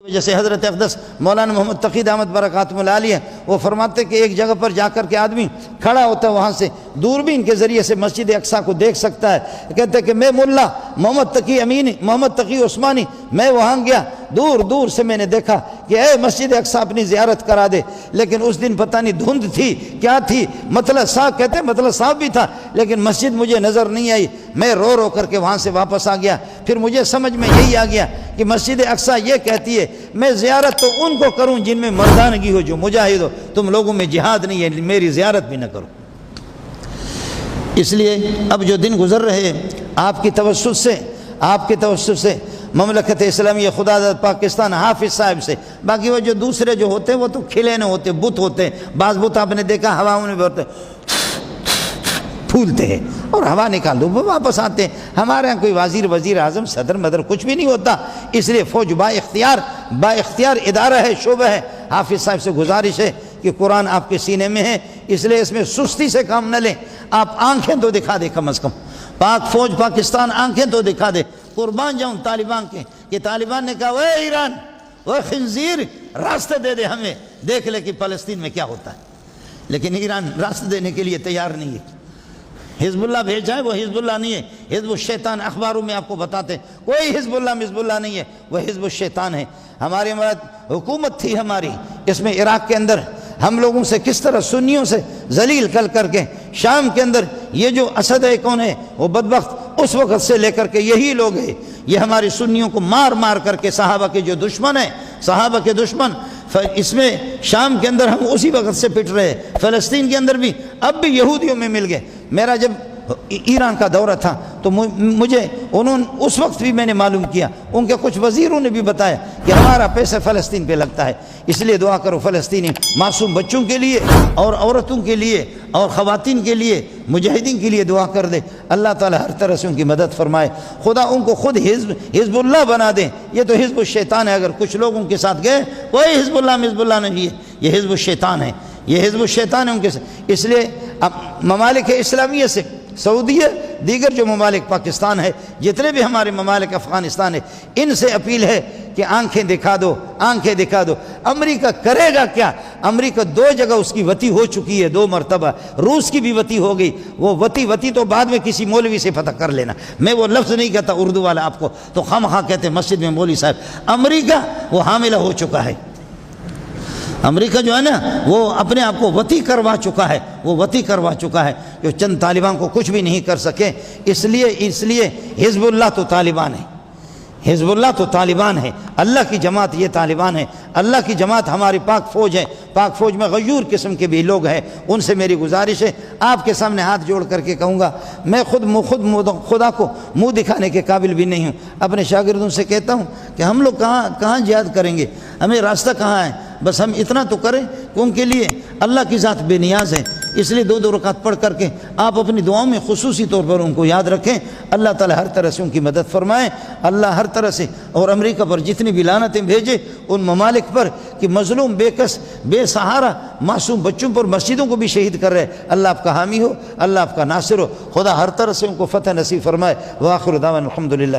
جیسے حضرت اقدس مولانا محمد تقی احمد برکاتہ العالیہ وہ فرماتے کہ ایک جگہ پر جا کر کے آدمی کھڑا ہوتا ہے، وہاں سے دوربین کے ذریعے سے مسجد اقصیٰ کو دیکھ سکتا ہے۔ کہتے ہیں کہ میں ملا محمد تقی امینی، محمد تقی عثمانی، میں وہاں گیا، دور دور سے میں نے دیکھا کہ اے مسجد اقصیٰ اپنی زیارت کرا دے، لیکن اس دن پتہ نہیں دھند تھی کیا تھی، مطلع صاف کہتے ہیں مطلع صاف بھی تھا لیکن مسجد مجھے نظر نہیں آئی، میں رو رو کر کے وہاں سے واپس آ گیا۔ پھر مجھے سمجھ میں یہی آ گیا کہ مسجد اقصیٰ یہ کہتی ہے میں زیارت تو ان کو کروں جن میں مردانگی ہو، جو مجاہد ہو، تم لوگوں میں جہاد نہیں ہے، میری زیارت بھی نہ کرو۔ اس لیے اب جو دن گزر رہے آپ کی توسط سے مملکت اسلامیہ خدا داد پاکستان حافظ صاحب سے، باقی وہ جو دوسرے جو ہوتے ہیں وہ تو کھلے نہ ہوتے، بت ہوتے ہیں، بعض بت آپ نے دیکھا ہواؤں میں ہوتے پھولتے ہیں اور ہوا نکال دو وہ واپس آتے ہیں۔ ہمارے یہاں کوئی وزیر اعظم صدر مدر کچھ بھی نہیں ہوتا، اس لیے فوج با اختیار ادارہ ہے، شعبہ ہے۔ حافظ صاحب سے گزارش ہے کہ قرآن آپ کے سینے میں ہے، اس لیے اس میں سستی سے کام نہ لیں، آپ آنکھیں تو دکھا دے کم از کم، پاک فوج پاکستان آنکھیں تو دکھا دے۔ قربان جاؤں طالبان کے کہ طالبان نے کہا اے ایران، اے خنزیر، راستے دے دے ہمیں، دیکھ لے کہ فلسطین میں کیا ہوتا ہے، لیکن ایران راستے دینے کے لیے تیار نہیں ہے۔ حزب اللہ بھیجا ہے، وہ حزب اللہ نہیں ہے، حزب الشیطان، اخباروں میں آپ کو بتاتے ہیں کوئی حزب اللہ نہیں ہے، وہ حزب الشیطان ہے۔ ہماری حکومت تھی ہماری، اس میں عراق کے اندر ہم لوگوں سے کس طرح سنیوں سے ذلیل کر کے، شام کے اندر یہ جو اسد ہے کون ہے وہ بدبخت، اس وقت سے لے کر کے یہی لوگ ہیں، یہ ہماری سنیوں کو مار کر کے صحابہ کے جو دشمن ہیں، صحابہ کے دشمن، اس میں شام کے اندر ہم اسی وقت سے پٹ رہے ہیں، فلسطین کے اندر بھی اب بھی یہودیوں میں مل گئے۔ میرا جب ایران کا دورہ تھا تو مجھے اس وقت بھی میں نے معلوم کیا، ان کے کچھ وزیروں نے بھی بتایا کہ ہمارا پیسہ فلسطین پہ لگتا ہے، اس لیے دعا کرو فلسطینی معصوم بچوں کے لیے اور عورتوں کے لیے اور خواتین کے لیے، مجاہدین کے لیے دعا کر دے، اللہ تعالی ہر طرح سے ان کی مدد فرمائے، خدا ان کو خود حزب اللہ بنا دے۔ یہ تو حزب الشیطان ہے، اگر کچھ لوگوں کے ساتھ گئے کوئی حزب اللہ نہیں ہے، یہ حزب الشیطان ہے، یہ حزب الشیطان ہے ان کے ساتھ۔ اس لیے اب ممالک اسلامیہ سے سعودیہ، دیگر جو ممالک پاکستان ہے، جتنے بھی ہمارے ممالک افغانستان ہے، ان سے اپیل ہے کہ آنکھیں دکھا دو۔ امریکہ کرے گا کیا؟ امریکہ 2 جگہ اس کی وتی ہو چکی ہے، 2 مرتبہ، روس کی بھی وتی ہو گئی، وہ وتی تو بعد میں کسی مولوی سے فتح کر لینا، میں وہ لفظ نہیں کہتا اردو والا آپ کو تو خواہ کہتے ہیں مسجد میں مولوی صاحب، امریکہ وہ حاملہ ہو چکا ہے، امریکہ جو ہے نا وہ اپنے آپ کو وتی کروا چکا ہے، جو چند طالبان کو کچھ بھی نہیں کر سکے۔ اس لیے حزب اللہ تو طالبان ہے، اللہ کی جماعت یہ طالبان ہے، اللہ کی جماعت ہماری پاک فوج ہے، پاک فوج میں غیور قسم کے بھی لوگ ہیں، ان سے میری گزارش ہے، آپ کے سامنے ہاتھ جوڑ کر کے کہوں گا، میں خود خدا کو منہ دکھانے کے قابل بھی نہیں ہوں، اپنے شاگردوں سے کہتا ہوں کہ ہم لوگ کہاں جہاد کریں گے، ہمیں راستہ کہاں ہے، بس ہم اتنا تو کریں کہ ان کے لیے اللہ کی ذات بے نیاز ہے، اس لیے 2 رکعت پڑھ کر کے آپ اپنی دعاؤں میں خصوصی طور پر ان کو یاد رکھیں، اللہ تعالی ہر طرح سے ان کی مدد فرمائے، اللہ ہر طرح سے، اور امریکہ پر جتنی بھی لعنتیں بھیجے ان ممالک پر کہ مظلوم، بے کس، بے سہارا معصوم بچوں پر، مسجدوں کو بھی شہید کر رہے، اللہ آپ کا حامی ہو، اللہ آپ کا ناصر ہو، خدا ہر طرح سے ان کو فتح نصیب فرمائے۔ وآخر دعوانا الحمدللہ۔